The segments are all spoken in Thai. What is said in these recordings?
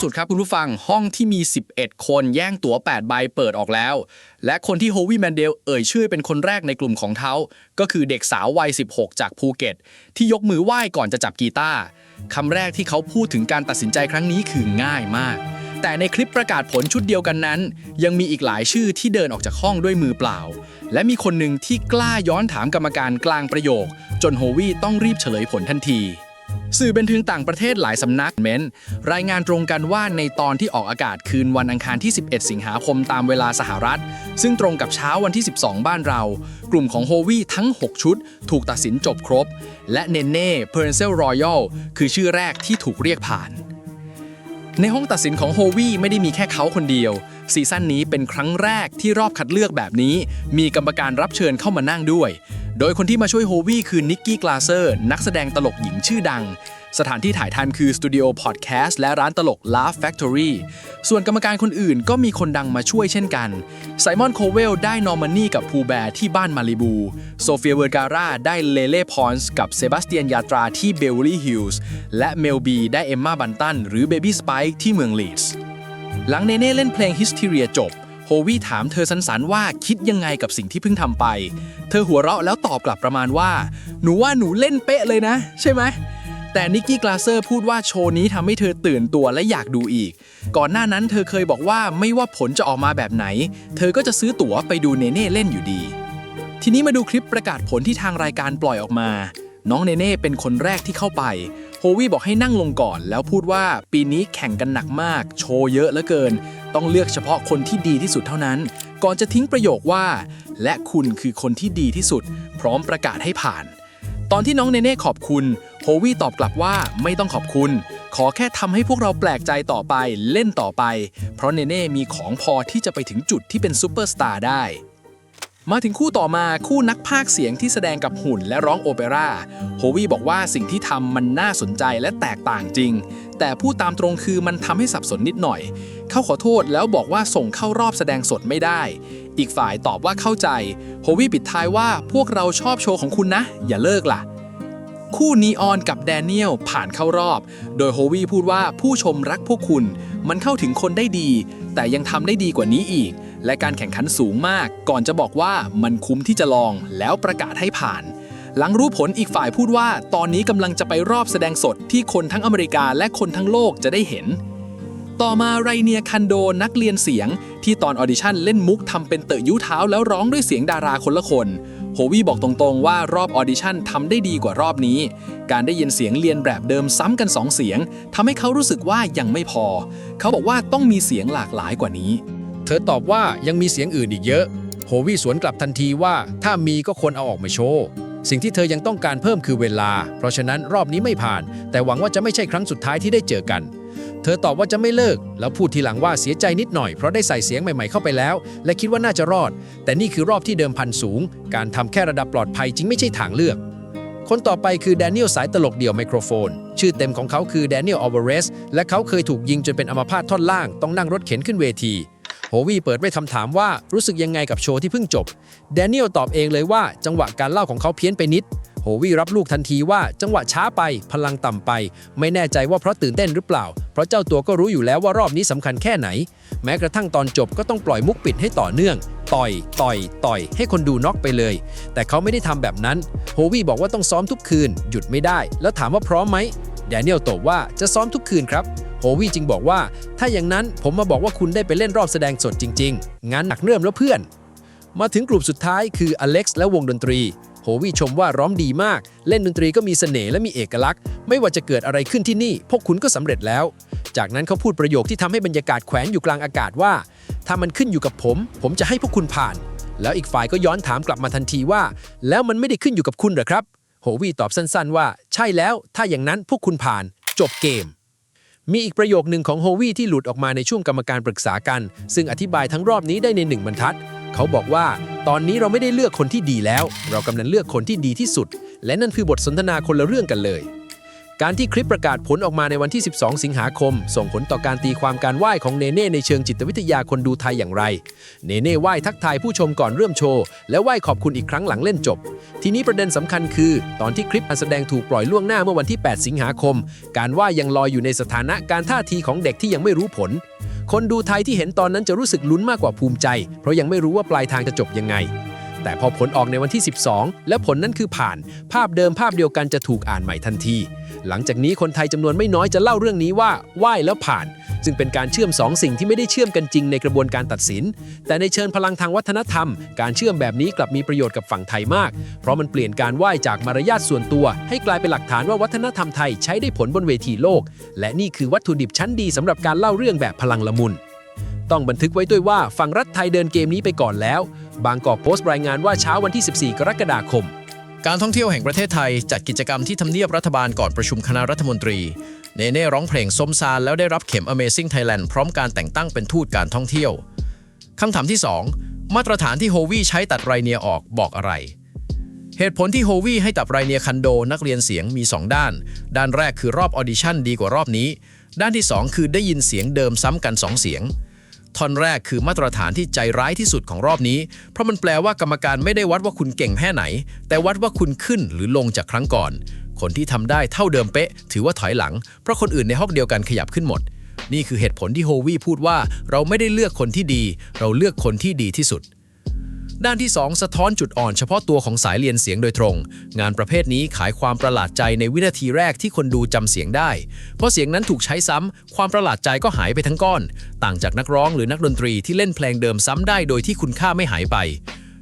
สุดครับคุณผู้ฟังห้องที่มี11คนแย่งตั๋ว8ใบเปิดออกแล้วและคนที่โฮวี่แมนเดลเอ่ยชื่อเป็นคนแรกในกลุ่มของเขาก็คือเด็กสาววัย16จากภูเก็ตที่ยกมือไหว้ก่อนจะจับกีตาร์คำแรกที่เขาพูดถึงการตัดสินใจครั้งนี้คือง่ายมากแต่ในคลิปประกาศผลชุดเดียวกันนั้นยังมีอีกหลายชื่อที่เดินออกจากห้องด้วยมือเปล่าและมีคนหนึ่งที่กล้าย้อนถามกรรมการกลางประโยคจนโฮวี่ต้องรีบเฉลยผลทันทีสื่อบันเทิงต่างประเทศหลายสำนักรายงานตรงกันว่าในตอนที่ออกอากาศคืนวันอังคารที่11สิงหาคมตามเวลาสหรัฐซึ่งตรงกับเช้าวันที่12บ้านเรากลุ่มของโฮวี่ทั้ง6ชุดถูกตัดสินจบครบและเนเน่เพอร์เซลรอยัลคือชื่อแรกที่ถูกเรียกผ่านในห้องตัดสินของโฮวี่ไม่ได้มีแค่เขาคนเดียวซีซั่นนี้เป็นครั้งแรกที่รอบคัดเลือกแบบนี้มีกรรมการรับเชิญเข้ามานั่งด้วยโดยคนที่มาช่วยโฮวี่คือนิกกี้กลาเซอร์นักแสดงตลกหญิงชื่อดังสถานที่ถ่ายทำคือสตูดิโอพอดแคสต์และร้านตลก Laugh Factory ส่วนกรรมการคนอื่นก็มีคนดังมาช่วยเช่นกันไซมอนโคเวลได้นอร์มันนี่กับพูแบร์ที่บ้านมาริบูโซเฟียเวอร์การ่าได้เลเล่พอนส์กับเซบาสเตียนยาตราที่เบเวอร์ลี่ฮิลส์และเมลบีได้เอมม่าบันตันหรือเบบี้สไปค์ที่เมืองลีดส์หลังเนเน่เล่นเพลง Hysteria จบโฮวี่ถามเธอสันๆว่าคิดยังไงกับสิ่งที่เพิ่งทำไปเธอหัวเราะแล้วตอบกลับประมาณว่าหนูว่าหนูเล่นเป๊ะเลยนะใช่ไหมแต่นิกกี้กลาเซอร์พูดว่าโชว์นี้ทำให้เธอตื่นตัวและอยากดูอีกก่อนหน้านั้นเธอเคยบอกว่าไม่ว่าผลจะออกมาแบบไหนเธอก็จะซื้อตั๋วไปดูเนเน่เล่นอยู่ดีทีนี้มาดูคลิปประกาศผลที่ทางรายการปล่อยออกมาน้องเนเน่เป็นคนแรกที่เข้าไปโฮวี่บอกให้นั่งลงก่อนแล้วพูดว่าปีนี้แข่งกันหนักมากโชว์เยอะเหลือเกินต้องเลือกเฉพาะคนที่ดีที่สุดเท่านั้นก่อนจะทิ้งประโยคว่าและคุณคือคนที่ดีที่สุดพร้อมประกาศให้ผ่านตอนที่น้องเนเน่ขอบคุณโฮวี่ตอบกลับว่าไม่ต้องขอบคุณขอแค่ทำให้พวกเราแปลกใจต่อไปเล่นต่อไปเพราะเนเน่มีของพอที่จะไปถึงจุดที่เป็นซูเปอร์สตาร์ได้มาถึงคู่ต่อมาคู่นักพากย์เสียงที่แสดงกับหุ่นและร้องโอเปร่าโฮวี่บอกว่าสิ่งที่ทำมันน่าสนใจและแตกต่างจริงแต่พูดตามตรงคือมันทำให้สับสนนิดหน่อยเขาขอโทษแล้วบอกว่าส่งเข้ารอบแสดงสดไม่ได้อีกฝ่ายตอบว่าเข้าใจโฮวี่ปิดท้ายว่าพวกเราชอบโชว์ของคุณนะอย่าเลิกล่ะคู่นีออนกับแดเนียลผ่านเข้ารอบโดยโฮวี่พูดว่าผู้ชมรักพวกคุณมันเข้าถึงคนได้ดีแต่ยังทำได้ดีกว่านี้อีกและการแข่งขันสูงมากก่อนจะบอกว่ามันคุ้มที่จะลองแล้วประกาศให้ผ่านหลังรู้ผลอีกฝ่ายพูดว่าตอนนี้กำลังจะไปรอบแสดงสดที่คนทั้งอเมริกาและคนทั้งโลกจะได้เห็นต่อมาไรเนียคันโดนักเรียนเสียงที่ตอนออดิชั่นเล่นมุกทำเป็นเตะยิ้วเท้าแล้วร้องด้วยเสียงดาราคนละคนโฮวี่บอกตรงๆว่ารอบออดิชั่นทำได้ดีกว่ารอบนี้การได้ยินเสียงเรียนแบบเดิมซ้ำกัน2เสียงทำให้เขารู้สึกว่ายังไม่พอเขาบอกว่าต้องมีเสียงหลากหลายกว่านี้เธอตอบว่ายังมีเสียงอื่นอีกเยอะโฮวี่สวนกลับทันทีว่าถ้ามีก็ควรเอาออกมาโชว์สิ่งที่เธอยังต้องการเพิ่มคือเวลาเพราะฉะนั้นรอบนี้ไม่ผ่านแต่หวังว่าจะไม่ใช่ครั้งสุดท้ายที่ได้เจอกันเธอตอบว่าจะไม่เลิกแล้วพูดทีหลังว่าเสียใจนิดหน่อยเพราะได้ใส่เสียงใหม่ๆเข้าไปแล้วและคิดว่าน่าจะรอดแต่นี่คือรอบที่เดิมพันสูงการทำแค่ระดับปลอดภัยจริงไม่ใช่ทางเลือกคนต่อไปคือแดเนียลสายตลกเดี่ยวไมโครโฟนชื่อเต็มของเขาคือแดเนียลอัลวาเรสและเขาเคยถูกยิงจนเป็นอัมพาตท่อนล่างต้องนั่งรถเข็นขึ้นเวทีโฮวี่เปิดด้วยคำถามว่ารู้สึกยังไงกับโชว์ที่เพิ่งจบแดเนียลตอบเองเลยว่าจังหวะการเล่าของเขาเพี้ยนไปนิดโฮวี่รับลูกทันทีว่าจังหวะช้าไปพลังต่ำไปไม่แน่ใจว่าเพราะตื่นเต้นหรือเปล่าเพราะเจ้าตัวก็รู้อยู่แล้วว่ารอบนี้สำคัญแค่ไหนแม้กระทั่งตอนจบก็ต้องปล่อยมุกปิดให้ต่อเนื่องต่อยให้คนดูน็อกไปเลยแต่เขาไม่ได้ทำแบบนั้นโฮวี่บอกว่าต้องซ้อมทุกคืนหยุดไม่ได้แล้วถามว่าพร้อมไหมแดเนียลตอบว่าจะซ้อมทุกคืนครับโฮวี่จึงบอกว่าถ้าอย่างนั้นผมมาบอกว่าคุณได้ไปเล่นรอบแสดงสดจริงๆงานหนักเริ่มแล้วเพื่อนมาถึงกลุ่มสุดท้ายคืออเล็กซ์และวงดนตรีโฮวี่ชมว่าร้องดีมากเล่นดนตรีก็มีเสน่ห์และมีเอกลักษณ์ไม่ว่าจะเกิดอะไรขึ้นที่นี่พวกคุณก็สำเร็จแล้วจากนั้นเขาพูดประโยคที่ทำให้บรรยากาศแขวนอยู่กลางอากาศว่าถ้ามันขึ้นอยู่กับผมจะให้พวกคุณผ่านแล้วอีกฝ่ายก็ย้อนถามกลับมาทันทีว่าแล้วมันไม่ได้ขึ้นอยู่กับคุณเหรอครับโฮวี่ตอบสั้นๆว่าใช่แล้วถ้าอย่างนั้นพวกคุณผ่านจบเกมมีอีกประโยคนึงของโฮวี่ที่หลุดออกมาในช่วงกรรมการปรึกษากันซึ่งอธิบายทั้งรอบนี้ได้ใน1บรรทัดเขาบอกว่าตอนนี้เราไม่ได้เลือกคนที่ดีแล้วเรากำลังเลือกคนที่ดีที่สุดและนั่นคือบทสนทนาคนละเรื่องกันเลย การที่คลิปประกาศผลออกมาในวันที่ 12 สิงหาคม ส่งผลต่อการตีความการไหว้ของเนเน่ในเชิงจิตวิทยาคนดูไทยอย่างไร เนเน่ไหว้ทักทายผู้ชมก่อนเริ่มโชว์และไหว้ขอบคุณอีกครั้งหลังเล่นจบ ทีนี้ประเด็นสำคัญคือตอนที่คลิปการแสดงถูกปล่อยล่วงหน้าเมื่อวันที่ 8 สิงหาคม การไหว้ยังลอยอยู่ในสถานะการท่าทีของเด็กที่ยังไม่รู้ผล คนดูไทยที่เห็นตอนนั้นจะรู้สึกลุ้นมากกว่าภูมิใจเพราะยังไม่รู้ว่าปลายทางจะจบยังไงแต่พอผลออกในวันที่ 12 และผลนั้นคือผ่านภาพเดิมภาพเดียวกันจะถูกอ่านใหม่ทันทีหลังจากนี้คนไทยจำนวนไม่น้อยจะเล่าเรื่องนี้ว่าไหว้แล้วผ่านซึ่งเป็นการเชื่อมสองสิ่งที่ไม่ได้เชื่อมกันจริงในกระบวนการตัดสินแต่ในเชิงพลังทางวัฒนธรรมการเชื่อมแบบนี้กลับมีประโยชน์กับฝั่งไทยมากเพราะมันเปลี่ยนการไหว้จากมารยาทส่วนตัวให้กลายเป็นหลักฐานว่าวัฒนธรรมไทยใช้ได้ผลบนเวทีโลกและนี่คือวัตถุดิบชั้นดีสำหรับการเล่าเรื่องแบบพลังละมุนต้องบันทึกไว้ด้วยว่าฝั่งรัฐไทยเดินเกมนี้ไปก่อนแล้วบางกอกโพสต์รายงานว่าเช้าวันที่ 14 กรกฎาคมการท่องเที่ยวแห่งประเทศไทยจัดกิจกรรมที่ทำเนียบรัฐบาลก่อนประชุมคณะรัฐมนตรีเนเน่ร้องเพลงส้มซานแล้วได้รับเข็ม Amazing Thailand พร้อมการแต่งตั้งเป็นทูตการท่องเที่ยวคำถามที่ 2 มาตรฐานที่โฮวี่ใช้ตัดไรเนียออกบอกอะไรเหตุผลที่โฮวี่ให้ตัดไรเนียคันโดนักเรียนเสียงมี2ด้านด้านแรกคือรอบออดิชั่นดีกว่ารอบนี้ด้านที่2คือได้ยินเสียงเดิมซ้ำกัน2เสียงท่อนแรกคือมาตรฐานที่ใจร้ายที่สุดของรอบนี้เพราะมันแปลว่ากรรมการไม่ได้วัดว่าคุณเก่งแค่ไหนแต่วัดว่าคุณขึ้นหรือลงจากครั้งก่อนคนที่ทำได้เท่าเดิมเป๊ะถือว่าถอยหลังเพราะคนอื่นในห้องเดียวกันขยับขึ้นหมดนี่คือเหตุผลที่โฮวี่พูดว่าเราไม่ได้เลือกคนที่ดีเราเลือกคนที่ดีที่สุดด้านที่ 2 สะท้อนจุดอ่อนเฉพาะตัวของสายเรียนเสียงโดยตรงงานประเภทนี้ขายความประหลาดใจในวินาทีแรกที่คนดูจำเสียงได้เพราะเสียงนั้นถูกใช้ซ้ำความประหลาดใจก็หายไปทั้งก้อนต่างจากนักร้องหรือนักดนตรีที่เล่นเพลงเดิมซ้ำได้โดยที่คุณค่าไม่หายไป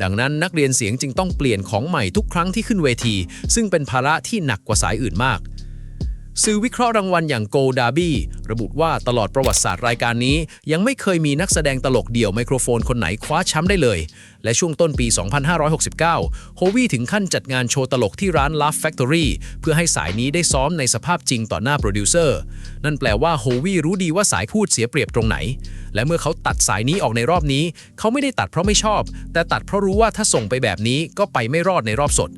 ดังนั้นนักเรียนเสียงจึงต้องเปลี่ยนของใหม่ทุกครั้งที่ขึ้นเวทีซึ่งเป็นภาระที่หนักกว่าสายอื่นมากสื่อวิเคราะห์รางวัลอย่าง Gold Derby ระบุว่าตลอดประวัติศาสตร์รายการนี้ยังไม่เคยมีนักแสดงตลกเดี่ยวไมโครโฟนคนไหนคว้าแชมป์ได้เลยและช่วงต้นปี 2569 โฮวี่ถึงขั้นจัดงานโชว์ตลกที่ร้าน Laugh Factory เพื่อให้สายนี้ได้ซ้อมในสภาพจริงต่อหน้าโปรดิวเซอร์นั่นแปลว่าโฮวี่รู้ดีว่าสายพูดเสียเปรียบตรงไหนและเมื่อเขาตัดสายนี้ออกในรอบนี้เขาไม่ได้ตัดเพราะไม่ชอบแต่ตัดเพราะรู้ว่าถ้าส่งไปแบบนี้ก็ไปไม่รอดในรอบสด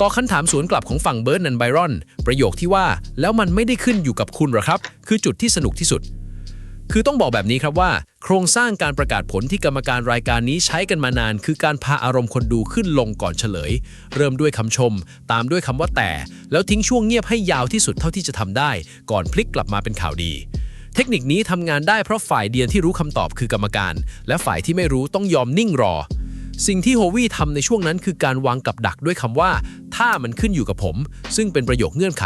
ต่อคำถามสวนกลับของฝั่งเบิร์ดและไบรอนประโยคที่ว่าแล้วมันไม่ได้ขึ้นอยู่กับคุณหรอครับคือจุดที่สนุกที่สุดคือต้องบอกแบบนี้ครับว่าโครงสร้างการประกาศผลที่กรรมการรายการนี้ใช้กันมานานคือการพาอารมณ์คนดูขึ้นลงก่อนเฉลยเริ่มด้วยคำชมตามด้วยคำว่าแต่แล้วทิ้งช่วงเงียบให้ยาวที่สุดเท่าที่จะทำได้ก่อนพลิกกลับมาเป็นข่าวดีเทคนิคนี้ทำงานได้เพราะฝ่ายเดียวที่รู้คำตอบคือกรรมการและฝ่ายที่ไม่รู้ต้องยอมนิ่งรอสิ่งที่โฮวี่ทำในช่วงนั้นคือการวางกับดักด้วยคำว่าถ้ามันขึ้นอยู่กับผมซึ่งเป็นประโยคเงื่อนไข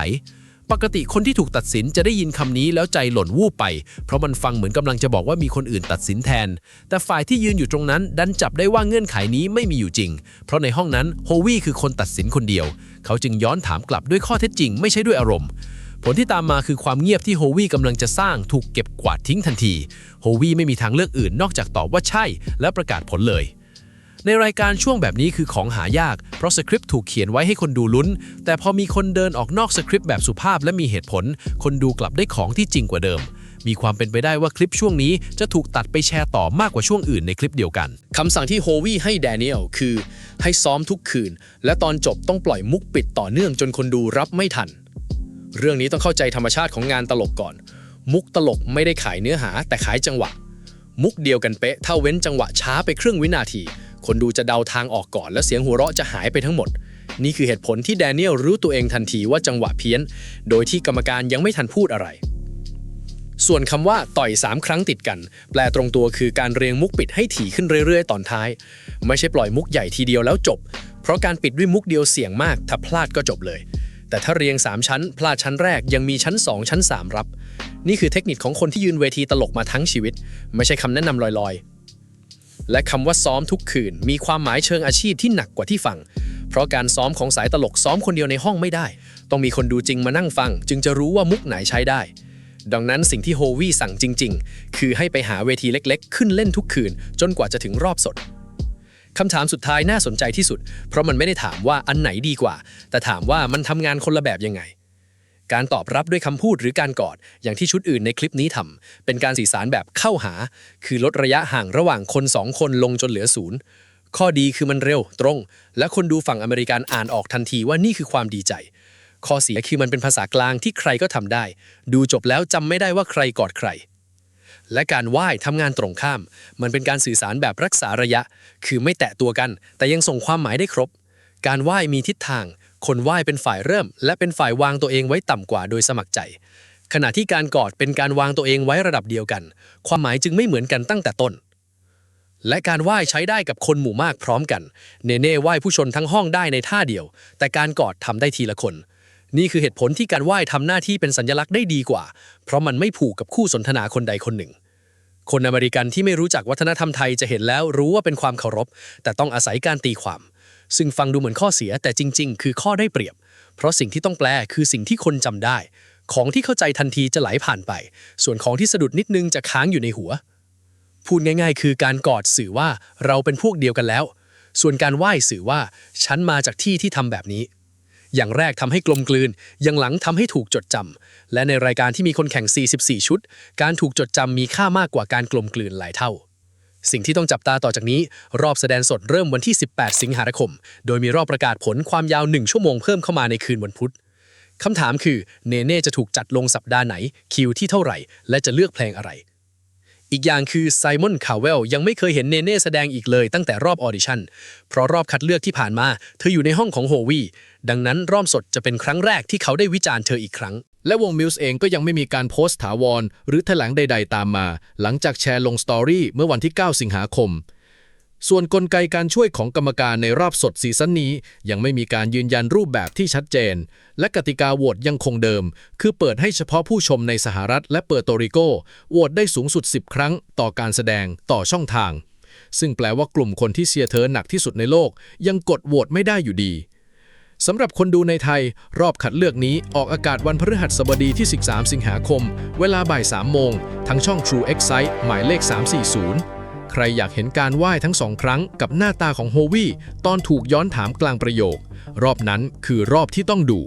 ปกติคนที่ถูกตัดสินจะได้ยินคำนี้แล้วใจหล่นวูบไปเพราะมันฟังเหมือนกำลังจะบอกว่ามีคนอื่นตัดสินแทนแต่ฝ่ายที่ยืนอยู่ตรงนั้นดันจับได้ว่าเงื่อนไขนี้ไม่มีอยู่จริงเพราะในห้องนั้นโฮวี่คือคนตัดสินคนเดียวเขาจึงย้อนถามกลับด้วยข้อเท็จจริงไม่ใช่ด้วยอารมณ์ผลที่ตามมาคือความเงียบที่โฮวี่กำลังจะสร้างถูกเก็บกวาดทิ้งทันทีโฮวี่ไม่มีทางเลือกอื่นนอกจากตอบว่าใช่และประกาศผลเลยในรายการช่วงแบบนี้คือของหายากเพราะสคริปต์ถูกเขียนไว้ให้คนดูลุ้นแต่พอมีคนเดินออกนอกสคริปต์แบบสุภาพและมีเหตุผลคนดูกลับได้ของที่จริงกว่าเดิมมีความเป็นไปได้ว่าคลิปช่วงนี้จะถูกตัดไปแชร์ต่อมากกว่าช่วงอื่นในคลิปเดียวกันคำสั่งที่โฮวี่ให้แดเนียลคือให้ซ้อมทุกคืนและตอนจบต้องปล่อยมุกปิดต่อเนื่องจนคนดูรับไม่ทันเรื่องนี้ต้องเข้าใจธรรมชาติของงานตลกก่อนมุกตลกไม่ได้ขายเนื้อหาแต่ขายจังหวะมุกเดียวกันเป๊ะถ้าเว้นจังหวะช้าไปครึ่งวินาทีคนดูจะเดาทางออกก่อนและเสียงหัวเราะจะหายไปทั้งหมดนี่คือเหตุผลที่แดเนียลรู้ตัวเองทันทีว่าจังหวะเพี้ยนโดยที่กรรมการยังไม่ทันพูดอะไรส่วนคำว่าต่อย3ครั้งติดกันแปลตรงตัวคือการเรียงมุกปิดให้ถี่ขึ้นเรื่อยๆตอนท้ายไม่ใช่ปล่อยมุกใหญ่ทีเดียวแล้วจบเพราะการปิดด้วยมุกเดียวเสี่ยงมากถ้าพลาดก็จบเลยแต่ถ้าเรียง3ชั้นพลาดชั้นแรกยังมีชั้น2ชั้น3รับนี่คือเทคนิคของคนที่ยืนเวทีตลกมาทั้งชีวิตไม่ใช่คำแนะนำลอยๆและคำว่าซ้อมทุกคืนมีความหมายเชิงอาชีพที่หนักกว่าที่ฟังเพราะการซ้อมของสายตลกซ้อมคนเดียวในห้องไม่ได้ต้องมีคนดูจริงมานั่งฟังจึงจะรู้ว่ามุกไหนใช้ได้ดังนั้นสิ่งที่โฮวี่สั่งจริงๆคือให้ไปหาเวทีเล็กๆขึ้นเล่นทุกคืนจนกว่าจะถึงรอบสดคำถามสุดท้ายน่าสนใจที่สุดเพราะมันไม่ได้ถามว่าอันไหนดีกว่าแต่ถามว่ามันทำงานคนละแบบยังไงการตอบรับด้วยคำพูดหรือการกอดอย่างที่ชุดอื่นในคลิปนี้ทำเป็นการสื่อสารแบบเข้าหาคือลดระยะห่างระหว่างคน2คนลงจนเหลือศูนย์ข้อดีคือมันเร็วตรงและคนดูฝั่งอเมริกันอ่านออกทันทีว่านี่คือความดีใจ ข้อเสียคือมันเป็นภาษากลางที่ใครก็ทำได้ ดูจบแล้วจำไม่ได้ว่าใครกอดใคร และการไหว้ทำงานตรงข้าม มันเป็นการสื่อสารแบบรักษาระยะ คือไม่แตะตัวกัน แต่ยังส่งความหมายได้ครบ การไหว้มีทิศทาง คนไหว้เป็นฝ่ายเริ่ม และเป็นฝ่ายวางตัวเองไว้ต่ำกว่าโดยสมัครใจ ขณะที่การกอดเป็นการวางตัวเองไว้ระดับเดียวกัน ความหมายจึงไม่เหมือนกันตั้งแต่ต้น และการไหว้ใช้ได้กับคนหมู่มากพร้อมกัน เนเน่ไหว้ผู้ชนทั้งห้องได้ในท่าเดียว แต่การกอดทำได้ทีละคน นี่คือเหตุผลที่การไหว้ทำหน้าที่เป็นสัญลักษณ์ได้ดีกว่า เพราะมันไม่ผูกกับคู่สนทนาคนใดคนหนึ่ง คนอเมริกันที่ไม่รู้จักวัฒนธรรมไทยจะเห็นแล้วรู้ว่าเป็นความเคารพ แต่ต้องอาศัยการตีความ ซึ่งฟังดูเหมือนข้อเสียแต่จริงๆ คือข้อได้เปรียบ เพราะสิ่งที่ต้องแปลคือสิ่งที่คนจำได้ ของที่เข้าใจทันทีจะไหลผ่านไป ส่วนของที่สะดุดนิดนึงจะค้างอยู่ในหัว พูดง่ายๆ คือการกอดสื่อว่าเราเป็นพวกเดียวกันแล้ว ส่วนการไหว้สื่อว่าฉันมาจากที่ที่ทำแบบนี้ อย่างแรกทำให้กลมกลืน อย่างหลังทำให้ถูกจดจำ และในรายการที่มีคนแข่ง 44 ชุด การถูกจดจำมีค่ามากกว่าการกลมกลืนหลายเท่า สิ่งที่ต้องจับตาต่อจากนี้ รอบแสดงสดเริ่มวันที่ 18 สิงหาคม โดยมีรอบประกาศผลความยาว 1 ชั่วโมงเพิ่มเข้ามาในคืนวันพุธ คำถามคือเนเน่จะถูกจัดลงสัปดาห์ไหน คิวที่เท่าไหร่ และจะเลือกเพลงอะไร อีกอย่างคือไซมอนคาเวลยังไม่เคยเห็นเนเน่แสดงอีกเลยตั้งแต่รอบออดิชั่น เพราะรอบคัดเลือกที่ผ่านมาเธออยู่ในห้องของโฮวีดังนั้นรอบสดจะเป็นครั้งแรกที่เขาได้วิจารณ์เธออีกครั้ง และวงมิวส์เองก็ยังไม่มีการโพสต์ถาวรหรือแถลงใดๆตามมา หลังจากแชร์ลงสตอรี่เมื่อวันที่ 9 สิงหาคม ส่วนกลไกการช่วยของกรรมการในรอบสดซีซั่นนี้ยังไม่มีการยืนยันรูปแบบที่ชัดเจน และกติกาโหวตยังคงเดิม คือเปิดให้เฉพาะผู้ชมในสหรัฐและเปอร์โตริโกโหวตได้สูงสุด 10 ครั้งต่อการแสดงต่อช่องทาง ซึ่งแปลว่ากลุ่มคนที่เชียร์เธอหนักที่สุดในโลกยังกดโหวตไม่ได้อยู่ดีสำหรับคนดูในไทยรอบคัดเลือกนี้ออกอากาศวันพฤหัสบดีที่ 13 สิงหาคม เวลาบ่าย 3 โมงทั้งช่อง True Excite หมายเลข 340 ใครอยากเห็นการไหว้ทั้ง 2 ครั้งกับหน้าตาของโฮวี่ตอนถูกย้อนถามกลางประโยค รอบนั้นคือรอบที่ต้องดู